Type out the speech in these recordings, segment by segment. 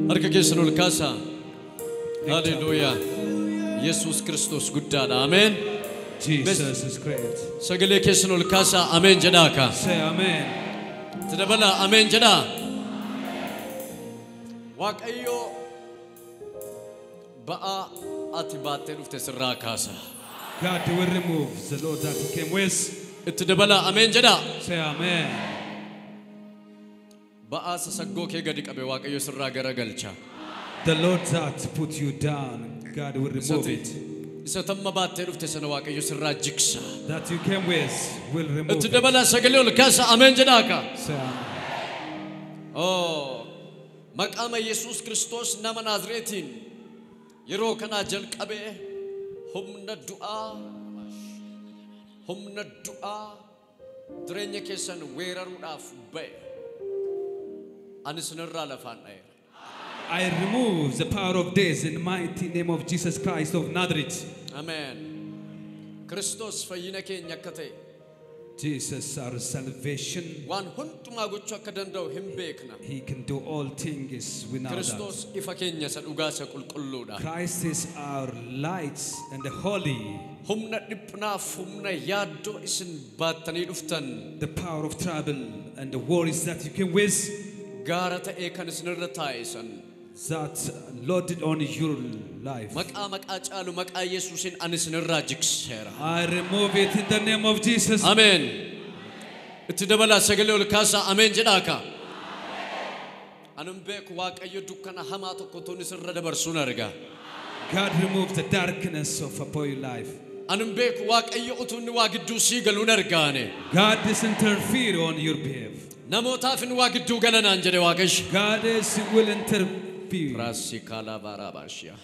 Harka keessan ol kaasaa. Hallelujah. Jesus Christos guddaadha. Amen. Jesus is great. Sagalee keessan ol kaasaa. Amen jedhaa. Say amen. Tadabala amen jedhaa. Waaqayyo ba'a ati baattee dhufte sirraa kaasa. God will remove the load that he came with. Tadabala amen jedhaa. Say amen. Ba'a sasaggoo kee gadi qabe Waaqayyo sirraa garagalcha. The Lord that put you down, God will remove it. Isa tamma baattee dhufte sana Waaqayyo sirraa jigsa. That you came with will remove it. Tadabala sagalee ol kaasaa. Amen jedhaa. Say amen. Oh, maqaama Yesus Christos nama Naazreetiin yeroo kana jalqabee humna du'aa jireenya keessan weeraruudhaaf ba'e. Ani sinirraa lafaan dha'eera. I remove the power of death in the mighty name of Jesus Christ of Nazareth. Amen. Christos fayyina keenya akka ta'e. Jesus our salvation. Waan hundumaa gochuu akka danda'u hin beekna. He can do all things without us. Christos ifa keenya isa dhugaa isa qulqulluudha. Christ is our light and the holy. Humna dhiphinaaf humna yaaddoo isin baattanii dhuftan. The power of trouble and the worries that you came with. Gaara ta'ee kan isinirra taa'esan. That loaded on your life. Maqaa caalu maqaa Yesuusin ani isinirraa jigseera. I remove it in the name of Jesus. Amen. Itti dabalaa sagalee ol kaasaa. Amen jedhaa. Anan beeku Waaqayyo dukkana hamaa tokko toon isirra dabarsuun arga. God remove the darkness of upon your life. Anan beeku Waaqayyo utuu inni waa gidduu sii galuun argaane. God is interfere on your behalf. Namootaaf inni waa gidduu galanaan jedhe Waaqayyo. God is will interfere. Rasi kala barabashia.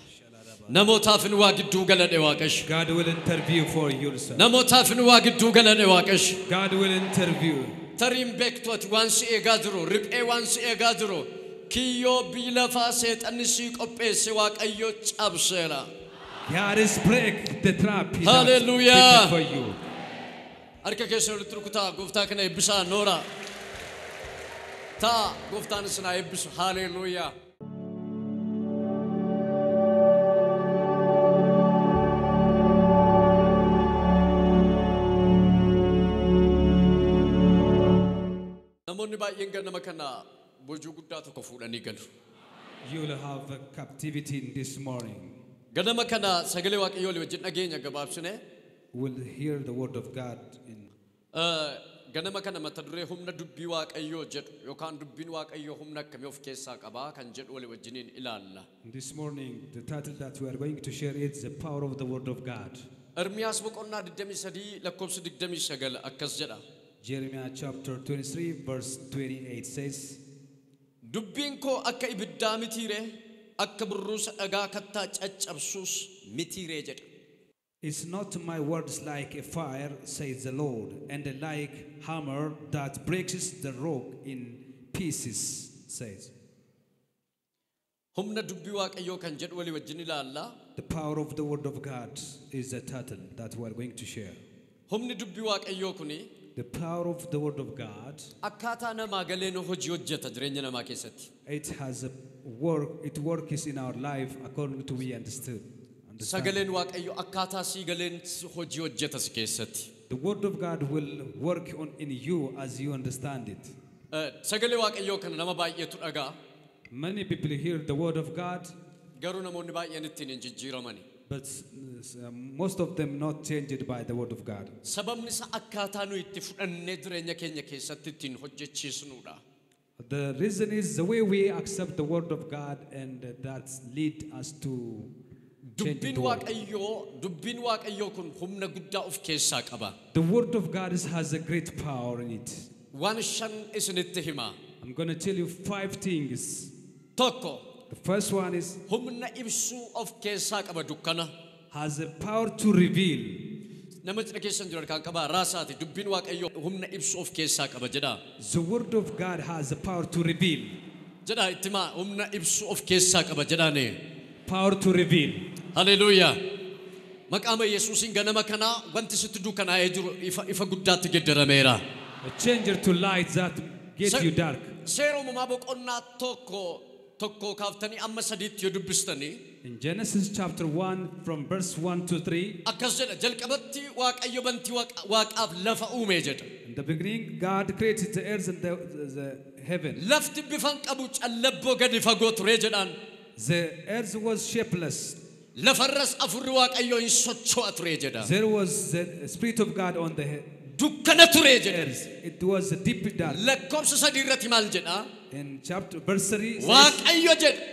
Namootaaf inni waa gidduu galadhe Waaqayyo. God will interview for yourself. Namootaaf inni waa gidduu galadhe Waaqayyo. God will interview. Tariin beektu ati waan si eegaa jiru, riphee waan si eegaa jiru, kiyyoo biilafaa seexanni si qopheesse Waaqayyo cabseera. God is break the trap. Hallelujah. For you. Harka keessan walitti rukutaa gooftaa kana eebbisaa noora. Taa gooftaan isin haa eebbisu. Hallelujah. Namoonni baay'een ganama kana boojuu guddaa tokko fuudhanii galu. You will have a captivity in this morning. Ganama kana sagalee Waaqayyoo wajjin dhageenya gabaabsine. Will hear the word of God in. Ganama kana mata duree humna dubbii Waaqayyoo jedhu yookaan dubbiin Waaqayyoo humna akkamii of keessaa qabaa kan jedhu walii wajjiniin ilaalla. This morning the title that we are going to share is the power of the word of God. Ermiyaas boqonnaa 23 lakkoofsa 29 akkas jedha. Jeremiah chapter 23 verse 28 says, Dubbiin koo akka ibiddaa mitiire akka burruusa dhagaa kattaa caccabsuus mitiire jedha. It's not my words like a fire, says the Lord, and like hammer that breaks the rock in pieces, says. Humna dubbii Waaqayyoo kan jedhu walii wajjin ilaalla. The power of the word of God is the title that we are going to share. Humni dubbii Waaqayyoo kuni The power of the word of God. akkaataa namaa galee nu hojii hojjeta jireenya namaa keessatti. It has a work. It works in our life according to we understood. Sagaleen Waaqayyoo akkaataa sii galeen hojii hojjeta si keessatti. The word of God will work on in you as you understand it. Sagalee Waaqayyoo kana nama baay'eetu dhagaa. Many people hear the word of God, garuu namoonni baay'een ittiin hin jijjiiramani. but most of them not changed by the word of God. Sababni isaa akkaataa nu itti fudhannee jireenya keenya keessatti ittiin hojjechiisnuudha. The reason is the way we accept the word of God, and that lead us to change Dubbiin the word. Waaqayyoo kun humna guddaa of keessaa qaba. The word of God has a great power in it. Waan shan isinitti hima. I'm going to tell you 5 things. Tokko, The first one is humna ibsuu of keessaa qaba dukkana. has a power to reveal. Namichi keessan jiru kan qaba raasaati dubbiin Waaqayyoo humna ibsuu of keessaa qaba jedha. The word of God has the power to reveal. Jedha ittima humna ibsuu of keessaa qaba jedhaane. Power to reveal. Hallelujah. Maqaama Yesuusin ganama kana wanti sitti dukkanaa'ee jiru ifa guddaatti geddarameera. A changer to light that gets you dark. Seera uumamaa boqonnaa tokko kaaftanii amma sadiitti yoo dubbistanii In Genesis chapter 1 from verse 1 to 3. akkas jedha jalqabatti waaqayyo bantii waaqaaf lafa uume jedha. In the beginning, God created the earth and the heaven. Lafti bifan qabu callabboo gadi fagoo ture jedhaan. The earth was shapeless. Lafarras afurri waaqayyo hin socho'a ture jedha. There was the Spirit of God on the Dukkana ture jedha. earth. It was a deep dark. Lakkoofsa sadii irratti maal jedha? In chapter verse 3, says, Waaqayyo jedha.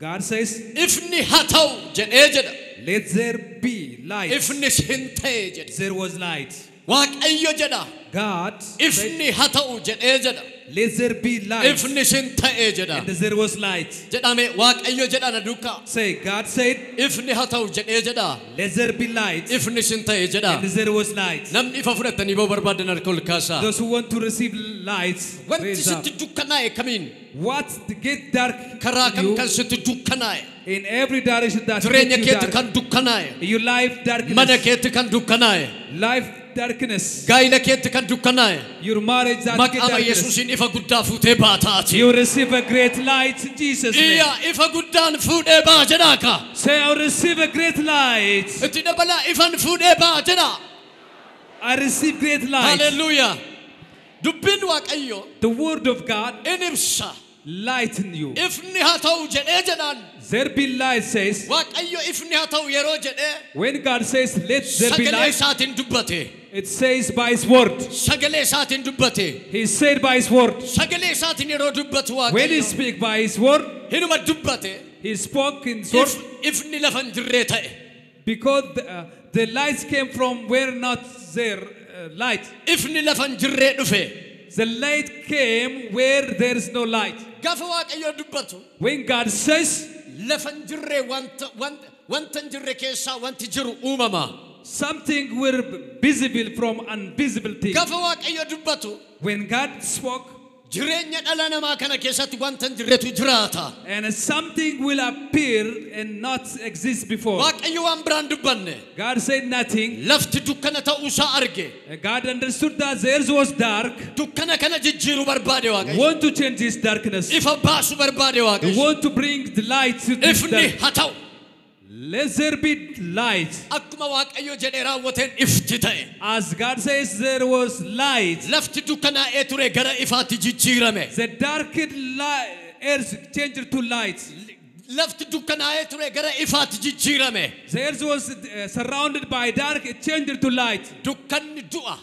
God says, Ifni haa ta'u jedhee jedha. let there be light. Ifnis hin ta'e jedha. There was light. Waaqayyo jedha. God said, Ifni haa ta'u jedhee jedha. let there be light. Ifnis hin ta'e jedha. And there was light. Jedhame waaqayyo jedha na duukaa. Say, God said, Ifni haa ta'u jedhee jedha. let there be light. Ifnis hin ta'e jedha. And there was light. Namni ifa fudhatanii boo barbaadan harka ol kaasaa. Those who want to receive light, Wanti raise up. sitti dukkanaa'e kamiin? What to get dark Karaa in kam you, kan sitti dukkanaa'e? in every direction that Jireenya makes you keetti dark. kan dukkanaa'e. Your life Mana darkness, keetti kan dukkanaa'e. life darkness, Gaa'ila keetti kan dukkanaa'e. your marriage that get Maqaama darkness. Yesuusiin ifa guddaa fuutee baataati. You receive a great light in Jesus' name. Iyya ifa guddaan fuudhee baa jedhaaka. Say, I receive a great light. Itti dabalaa ifan fuudhee baa jedha. I receive great light. Haleluuyaa. Dubbiin waaqayyo The word of God in ibsa. lighten you. Ifni haa ta'u jedhee jedhaan. There be light says, Waaqayyo ifni haa ta'u yeroo jedhee when God says, let there be sagalee light, isaatiin dubbate. it says by his word. Sagalee isaatiin dubbate. He said by his word. Sagalee isaatiin yeroo dubbatu When he waaqayyo speak by his word, hinuma dubbate. he spoke in his word Ifni lafa hin jirree ta'e. because the lights came from where not there light. Ifni lafa hin jirree dhufe. The light came where there is no light. Gaafa waaqayyo dubbatu When God says, lafa hin jirree wanta hin jirre keessaa wanti jiru uumama. something were visible from invisible things. Gaafa waaqayyo dubbatu When God spoke, jireenya dhala namaa kana keessatti wanta hin jirretu jiraata. and something will appear and not exist before. Waaqayyo waan biraan dubbanne. God said nothing. Lafti dukkana ta'uusaa arge. God understood that the earth was dark. Dukkana kana jijjiiruu barbaade waaqayyo. Want to change this darkness. Ifa baasuu barbaade You waaqayyo. want to bring the light to this Ifni dark. haa ta'u. Let there be light. Akkuma waaqayyo jedhee raawwateen ifti ta'e. As God says, there was light. Lafti dukkanaa'ee ture gara ifaatti jijjiirame. The darkened earth changed to light. Lafti dukkanaa'ee ture gara ifaatti jijjiirame. The earth was surrounded by dark, it changed to light. Dukkanni du'a.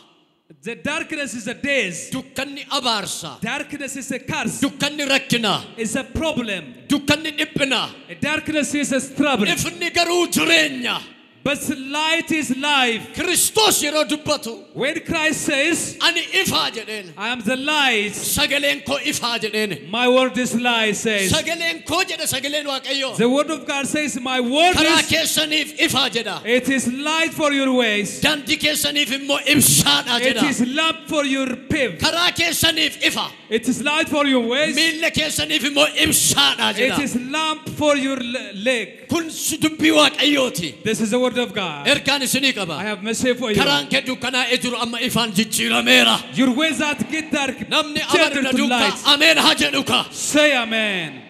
The darkness is a days. Dukkanni abaarsa. Darkness is a curse. Dukkanni rakkina. It's a problem. Dukkanni dhiphina. Darkness is a trouble. Ifni garuu jireenya. But light is life. Kiristoos yeroo dubbatu. When Christ says, Ani ifaa jedheen. I am the light, Sagaleen koo ifaa jedheen. my word is light, says. Sagaleen koo jedha sagaleen waaqayyo. The word of God says, my word Karaa is, keessaniif ifaa jedha. it is light for your ways. Daandii keessaniif immoo ibsaadha It jedha. is lamp for your path. Karaa keessaniif ifa. It is light for your ways. Miilla keessaniif immoo ibsaadha It jedha. is lamp for your leg. Kun dubbii waaqayyooti. This is the word of God. Ergaan isinii qaba. I have message for you. Karaan kee dukkanaa'ee jiru amma ifaan jijjiirameera. Your ways that get dark, Namni change amanu na to duukaa light. ameen haa jedhu ka. Say amen.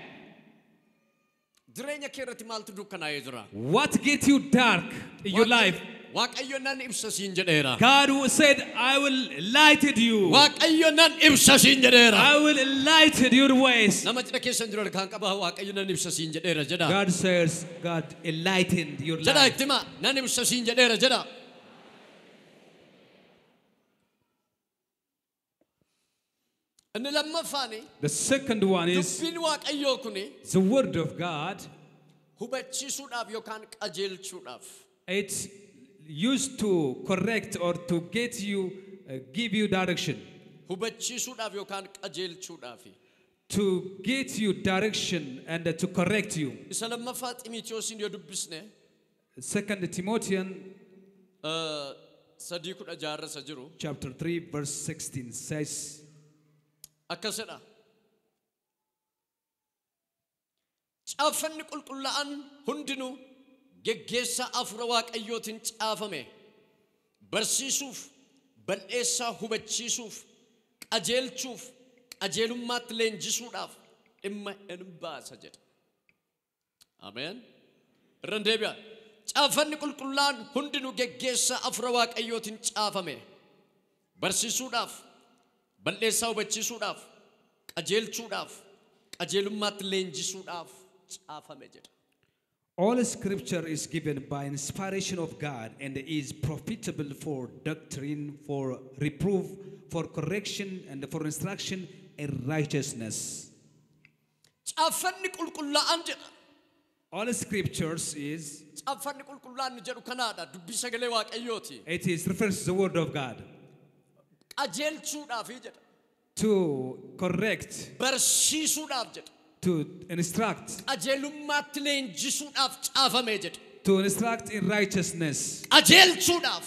Jireenya kee irratti maaltu dukkanaa'ee jira? What get you dark in your life? Waaqayyo nan ibsa siin jedheera. God who said, I will lighten you. Waaqayyo nan ibsa siin jedheera. I will lighten your ways. Nama cidha keessan jiru kan qaba waaqayyo nan ibsa siin jedheera jedha. God says, God enlightened your Jedha life. itti hima nan ibsa siin jedheera jedha. Inni lammaffaani The second one is dubbiin waaqayyoo kuni the word of God. hubachiisuudhaaf yookaan qajeelchuudhaaf. It's used to correct or to get you, give you direction. Hubachiisuudhaaf yookaan qajeelchuudhaaf. To get you direction and to correct you. Isa lammaffaa Xiimotewoosin yoo dubbisne 2 Timothean 3:16 jiru chapter 3 verse 16 says, akkasidha. Caaffanni qulqullaa'an hundinuu geggeessaa hafuura waaqayyootiin caafame. Barsiisuuf, bal'eessaa hubachiisuuf, qajeelchuuf, qajeelummaatti leenjisuudhaaf dhimma hin baasa jedha. Ameen. Irra deebi'a. Caafanni qulqullaan hundinuu geggeessa afura Waaqayyootiin caafame. Barsiisuudhaaf, balleessaa hubachiisuudhaaf, qajeelchuudhaaf, qajeelummaatti leenjisuudhaaf caafame jedha. All scripture is given by inspiration of God and is profitable for doctrine, for reproof, for correction, and for instruction in righteousness. Caafanni qulqullaan jedha. All scriptures is, Caafanni qulqullaan jedhu kanaadha. Dubbii sagalee Waaqayyooti. it is refers to the word of God. Qajeelchuudhaaf jedha. To correct, Barsiisuudhaaf jedha. to instruct, Qajeelummaatti leenjisuudhaaf caafame jedha. to instruct in righteousness, Qajeelchuudhaaf,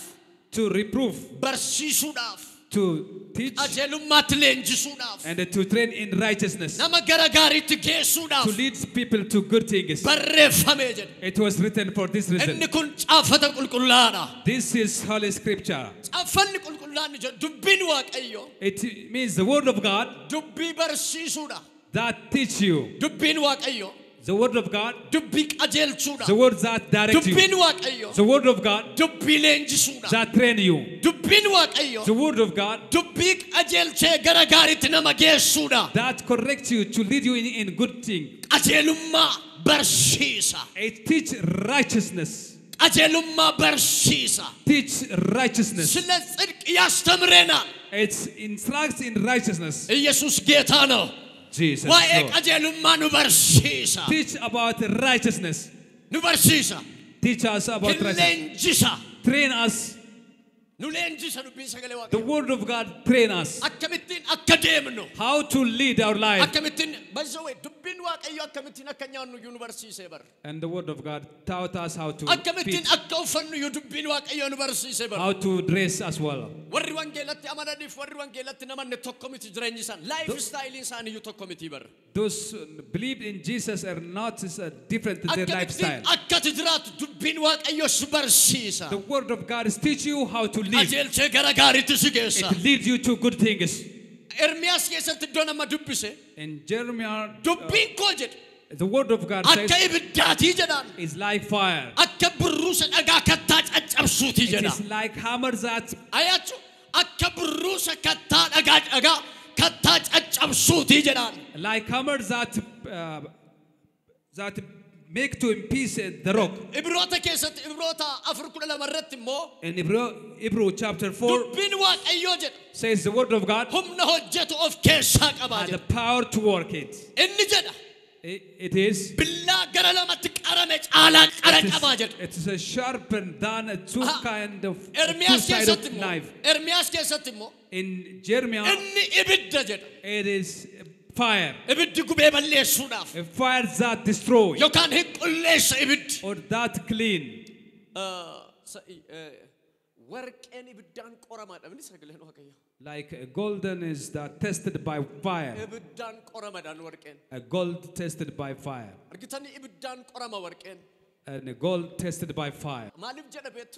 to reproof, barsiisuudhaaf, to teach, qajeelummaatti leenjisuudhaaf, and to train in righteousness, nama gara gaariitti to geessuudhaaf lead people to good things. barreeffame jedha. It was written for this reason. Inni kun caafata qulqullaadha. This is Holy Scripture. Caafanni qulqullaan jedhu dubbiin Waaqayyo It means the word of God dubbii barsiisuudha. that teach you. Dubbiin Waaqayyo The word of God, dubbii qajeelchuudha. the word that direct you. Dubbiin Waaqayyo The word of God dubbii leenjisuudha. that train you. Dubbiin Waaqayyo The word of God dubbii qajeelchee gara gaariitti nama geessuudha. that corrects you to lead you in good thing. Qajeelummaa barsiisa. It teach righteousness. Qajeelummaa barsiisa. Teach righteousness. ስለ ጽድቅ ያስተምረናል። It instructs in righteousness. ኢየሱስ ጌታ ነው። Jesus. ዋኤ Lord. ቀጀሉማ ኑ በርሲሳ Teach about righteousness. ኑ በርሲሳ Teach us about righteousness. ሌንጂሳ Train us. ኑ ሌንጂሳ ዱቢ ሰገሌ ዋቀ The word of God train us. አከምቲን አከደምኑ How to lead our life. አከምቲን በዘው ዱቢን ዋቀዩ አከምቲን አከኛኑ ዩኒቨርሲቲ በር And the word of God taught us how to አከምቲን feed, አከውፈኑ ዩዱቢን ዋቀዩ ዩኒቨርሲቲ በር how to dress as well. ወሪ ወንጌላት አማዳዲፍ ወሪ ወንጌላት ነማን ተኮሚቲ ጅረኝሳን ላይፍ ስታይል ኢንሳን ዩ ተኮሚቲ በር Those believe in Jesus are not different to their lifestyle. አከትድራት ዱቢን ዋቀዩስ በርሲሳ The word of God is teach you how to live. አጀልቼ ገራጋሪት ሲገሳ It leads you to good things. ኤርሚያስ ከሰት ዶነማ ዱብሴ In Jeremiah, ዱቢን ኮጀድ the word of God አከ says ይብዳት ይጀዳል is like fire. አከ ብሩስ አጋ ከታጨጨብሱት It ይጀዳል is like hammer that አያችሁ አከ ብሩስ ከታ አጋ ከታጨጨብሱት ይጀዳል like hammer that make to in piece the rock. ኢብሮታ ከሰት ኢብሮታ አፍርኩ ለመረት ሞ In Hebrew chapter 4 ዱቢን ዋቀዮ ጀድ says the word of God ሁምነ ሆጀቱ ኦፍ ከሳ has ቀባጀ the power to work it. እንጀዳ It is ብላ ገረለመት ቀረመ ጫላ ቀረቀባጀ it is a sharpened than a two kind of ኤርሚያስ two-sided ከሰት ሞ knife. ኤርሚያስ ከሰት ሞ In Jeremiah, እኒ ኢብደ ጀድ it is fire, ኢብድ ጉቤ በለሱዳፍ a fire that destroys ዮካን ህቁሌስ ኢብድ or that clean. ወርቄን ኢብዳን ቆረማዳ ምን ይሰግልህ ነው አከያ Like a golden is that tested by fire. ኢብዳን ቆረማዳን ወርቄን A gold tested by fire. እርግተኒ ኢብዳን ቆረማ ወርቄን And a gold tested by fire. ማሊፍ ጀደ ቤቱ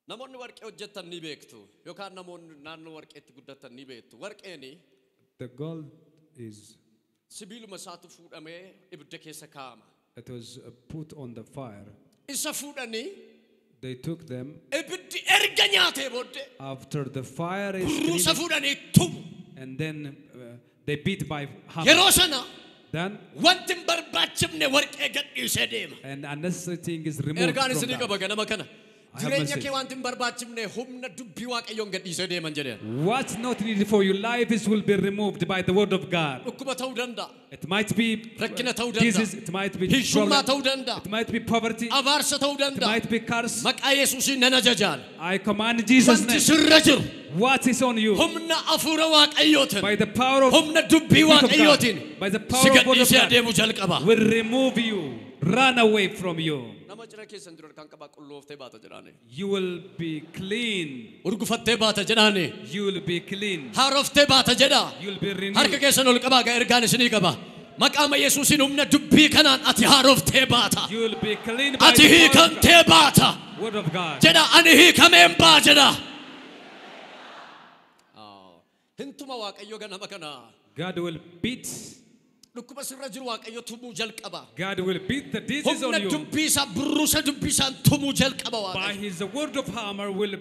ነሞን ወርቄ ወጀተን ኒቤክቱ ዮካን ነሞን ናን ወርቄት ጉደተን ኒቤክቱ ወርቄኒ The gold is, ሲቢሉ መሳቱ ፉደሜ ኢብደ ከሰ ካማ it was put on the fire. ኢሰ ፉደኒ They took them. ኢብድ ኤርገኛቴ ቦደ After the fire is ሩሰ clean, ፉደኒ ቱም and then they beat by hammer. የሮሰና Then ወንትን በርባችምነ ወርቄ ገዲሰ ዴማ an unnecessary thing is removed ኤርጋን from ስኒ that. ቀበገ ነመከነ I have ጅሬኛ message. ከ ዋንትን በርባችምነ ሁምነ ዱቢ ዋቀዮን ገዲሰ ዴማን ጀደ What's not needed for your life is will be removed by the word of God. ኡኩበ ተው ደንዳ It might be ረክነ ተው ደንዳ disease, it might be ሂሹማ problem, ተው ደንዳ it might be poverty, አባርሰ ተው it ደንዳ might be curse. መቃ ኢየሱስ ነነጀጃል I command in Jesus' ወንቲ name. ስረጅር What is on you? ሁምነ አፉረ ዋቀዮትን By the power of ሁምነ ዱቢ Word of God, ዋቀዮትን by the power of Word of ሲገዲሰ God, ዴሙ ጀልቀባ will remove you, run away from you. ነመጭረ ከሰን ድሮ ካንቀባ ቁሎፍቴ ባተ ጀራኔ You will be clean. ኡርጉፈቴ ባተ ጀራኔ You will be clean. ሃሮፍቴ ባተ ጀዳ You will be harka renewed. keessan ol qabaa ga ergaan isinii qaba maqaama yesuusin humna dubbii kanaan ati haaroftee baata You will be clean by ati the power of hiikamtee baata God. Word of God. jedha ani hiikameen baa jedha hintuma waaqayyo ganama kana God will beat. dhukkuba sirra jiru waaqayyo tumuu jalqaba God will beat the disease on humna you. dubbisa burrusa dubbisaan tumuu jalqaba By waaqayyo his word of hammer will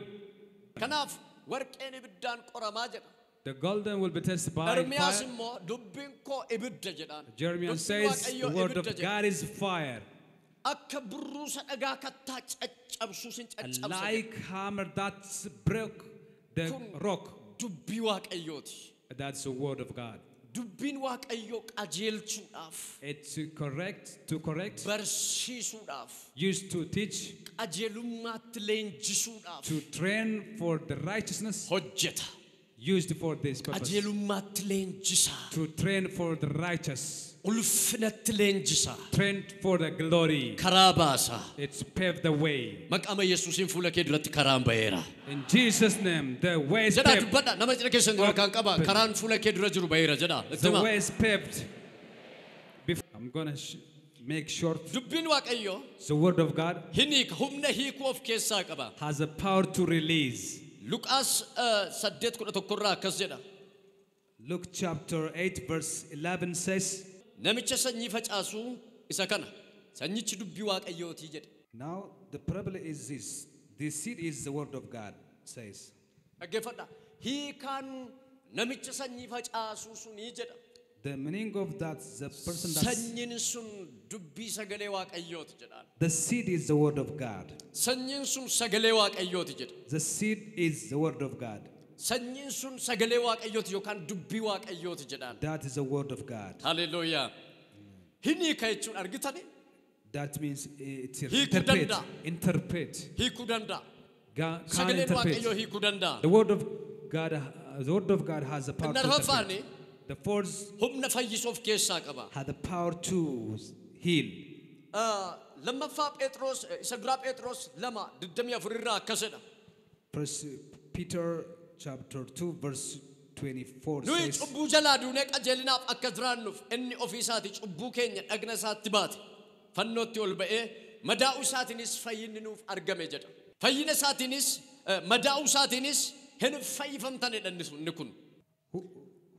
kanaaf warqeen ibiddaan qoramaa jedha the golden will be tested by Ermiyaas fire. immoo dubbiin koo ibidda jedhaan Jeremiah Dubbiin says waaqayyo the word of ibidda jedha. God is fire. akka burrusa dhagaa kattaa caccabsuu sin caccabsa Like hammer that broke the rock. dubbii waaqayyooti That's the word of God. dubbiin waaqayyoo qajeelchuudhaaf It's to correct, barsiisuudhaaf used to teach, qajeelummaatti leenjisuudhaaf to train for the righteousness, hojjeta used for this purpose. qajeelummaatti leenjisa To train for the righteous, ulfinatti leenjisa train for the glory. karaa baasa It's paved the way. maqama yesuusiin fuula kee duratti karaan ba'eera In Jesus' name, the way is jedhaa paved. dubbadha nama cidha keessan dura kan qaba karaan fuula kee dura jiru ba'eera jedha The way is paved. I'm going to make short. dubbiin waaqayyoo The word of God humna hiikuu of keessaa qaba has a power to release. Luqaas 8:11 irraa akkas jedha Luke chapter 8 verse 11 says, namicha sanyii facaasu isa kana sanyichi dubbii waaqayyooti jedhe now the parable is this. The seed is the word of God, says. dhaggeeffadha hiikaan namicha sanyii facaasu sunii jedha The meaning of that, the person that sanyiin sun dubbii sagalee waaqayyooti jedhaan the seed is the word of God. sanyiin sun sagalee waaqayyooti jedha The seed is the word of God. sanyiin sun sagalee waaqayyooti yookaan dubbii waaqayyooti jedhaan That is the word of God. haleluuyaa hin hiika jechuun argitani That means it's Hiikuu interpret. danda'a. Interpret. hiikuu danda'a God can sagaleen waaqayyoo interpret. hiikuu danda'a The word of God, has the power to narfafaani interpret. The fourth humna fayyisuuf keessaa qaba has the power to heal. lammaffaa Phexros isa duraa Phexros 2:24 irraa akkas jedha First Peter chapter 2 verse 24 nuyi says, cubbuu jalaa duunee qajeelinaaf akka jiraannuuf inni ofii isaati cubbuu keenya dhagna isaatti baate fannootti ol ba'ee madaa'uu isaatiinis fayyinni nuuf argame jedha fayyina isaatiinis madaa'uu isaatiinis hin fayyifamtanedha inni kun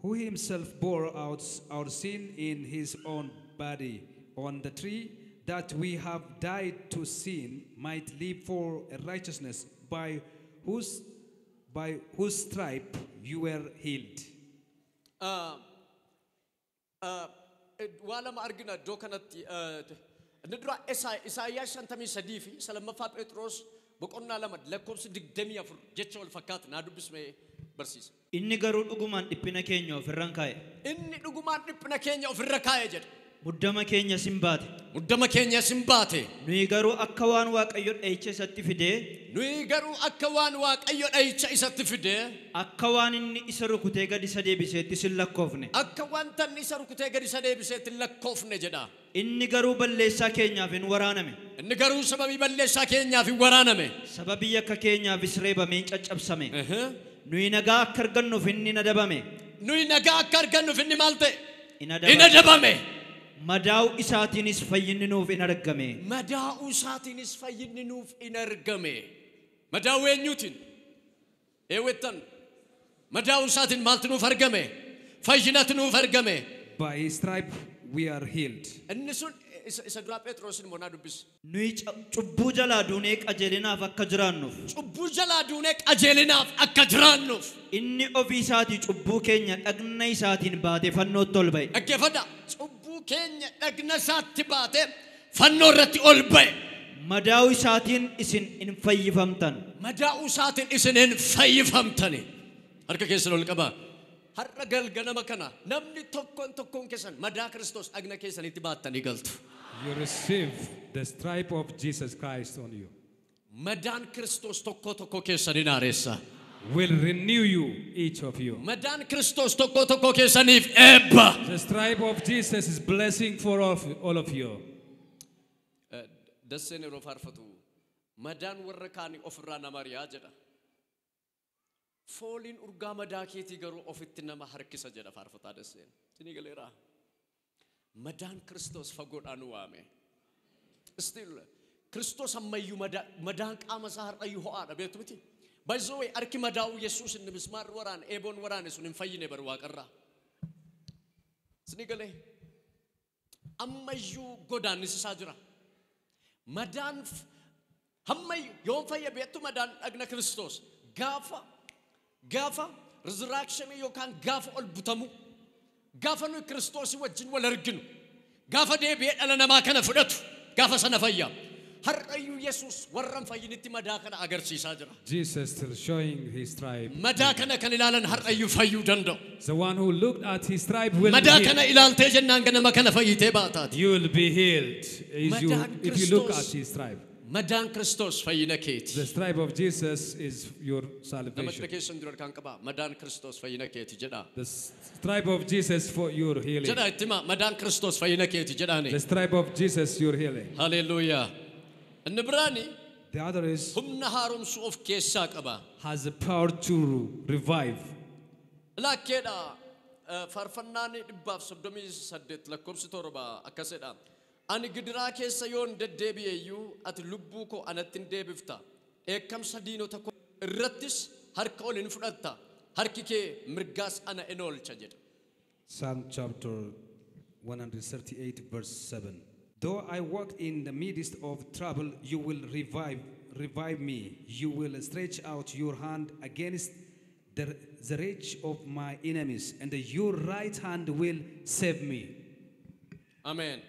who himself bore out our sin in his own body on the tree, that we have died to sin, might live for a righteousness, by whose stripe you were healed. waa lama argina iddoo kanatti inni dura Isaayyaas 53 fi lammaffaa Phexros boqonnaa 2 lakkoofsi 24 jecha wal fakkaata naa dubbismee barsiisa. Inni garuu dhugumaan dhiphina keenya ofirra kaa'e. Inni dhugumaan dhiphina keenya ofirra kaa'e jedha. Muddama keenya sin baate. Muddama keenya sin baate. Nuyi garuu akka waan Waaqayyo dha'icha isatti fidee. Nuyi garuu akka waan Waaqayyo dha'icha isatti fidee. Akka waan inni isa rukutee gad isa deebiseetti sin lakkoofne. Akka wanta inni isa rukutee gad isa deebiseetti lakkoofne jedha. Inni garuu balleessaa keenyaaf hin waraaname. Inni garuu sababii balleessaa keenyaaf hin waraaname. Sababii akka keenyaafis reebamee caccabsame. Nuyi nagaa akka argannuuf inni nadabame. Nuyi nagaa akka argannuuf inni maal ta'e? Inni nadabame. Madaa'uu isaatiinis fayyinni nuuf hin argame. Madaa'uu isaatiinis fayyinni nuuf hin argame. Madaa'uu eenyuutiin? Eewwattan. Madaa'uu isaatiin maaltu nuuf argame? Fayyinatu nuuf argame. By his stripe we are healed. Inni sun isa duraa Phexrosin moo naa dubbisi. Nuyi cubbuu jalaa duunee qajeelinaaf akka jiraannuuf. Cubbuu jalaa duunee qajeelinaaf akka jiraannuuf. Inni ofii isaatii cubbuu keenya dhagna isaatiin baatee fannootti ol ba'e. Dhaggeeffadhaa. Cubbuu keenya dhagna isaatti baatee fannoo irratti ol ba'e. Madaa'uu isaatiin isin hin fayyifamtan. Madaa'uu isaatiin isin hin fayyifamtani. Harka keessan ol qabaa. Har'a galganama kana namni tokkoon keessan madaa Kiristoos dhagna keessanitti baattanii galtu. You receive the stripe of Jesus Christ on you. Madaan Kiristoos tokko keessaniin haareessa. Will renew you, each of you. Madaan Kiristoos tokko keessaniif eebba. The stripe of Jesus is blessing for all of you. Dasseen yeroo faarfatu madaan warra kaanii ofirraa nama ari'aa jedha. Fooliin urgaa madaa keetii garuu ofitti nama harkisa jedha faarfataa dasseen. Sinii galeeraa. Madaan Kiristoos fagoodhaan waame. Still Kiristoos ammayyuu madaan qaama isaa har'ayyuu ho'aadha beektu miti. By the way, arki madaa'uu Yesuus inni mismaar waraan eeboon waraane sun hin fayyine bar waaqarraa. Snigale. Ammayyuu godaannisisaa jira. Madaan hammayyu yoon fayya beektu madaan dhagna Kiristoos gaafa resurrection yookaan gaafa ol butamu gaafa nu Kiristoos wajjin wal arginu gaafa deebi'ee dhala namaa kana fudhatu gaafa sana fayya har'ayyu Yesuus warran fayyinitti madaa kana agarsiisaa jira. Jesus still showing his stripe. Madaa kana kan ilaalan har'ayyu fayyuu danda'u. The one who looked at his stripe will be Madaa healed. kana ilaaltee jennaan ganama kana fayyitee baataati. You will be healed if you look at his stripe. Madaan Kiristoos fayyina keeti. The stripe of Jesus is your salvation. Namatti keessan dura kan qaba madaan Kiristoos fayyina keeti jedha. The stripe of Jesus for your healing. Jedha ittima madaan Kiristoos fayyina keeti jedhaani. The stripe of Jesus your healing. Hallelujah. Annabrani The other is humna haaromsu of keessaa qaba. has the power to revive. Lakkeedha farfannaani 138 lakkoofsi 7 akkasedha. Ani gidiraa keessa yoon deddeebi'eeyyuu ati lubbuu koo anattin deebifta. Eekkamsa diinota koo irrattis harka ol hin fudhatta. Harki kee mirgaas ana in oolcha jedha. Psalm chapter 138 verse 7. Though I walk in the midst of trouble, you will revive me. You will stretch out your hand against the rage of my enemies, and your right hand will save me. Amen.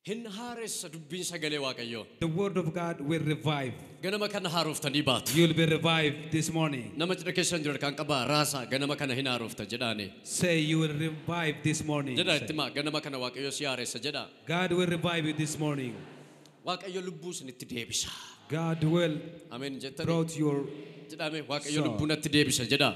Hin haaressa dubbiin sagalee Waaqayyoo. The word of God will revive. Ganama kana haaroftanii baatu. You will be revived this morning. Nama cidha keessan jira kan qaba raasa ganama kana hin haarofta jedhaani. Say you will revive this morning. Jedha Say. ittima ganama kana Waaqayyoo si haaressa jedha. God will revive you this morning. Waaqayyo lubbuu isinitti deebisa. God will Amen jettanii. brought your Jedhame Waaqayyo So. lubbuu natti deebisa jedha.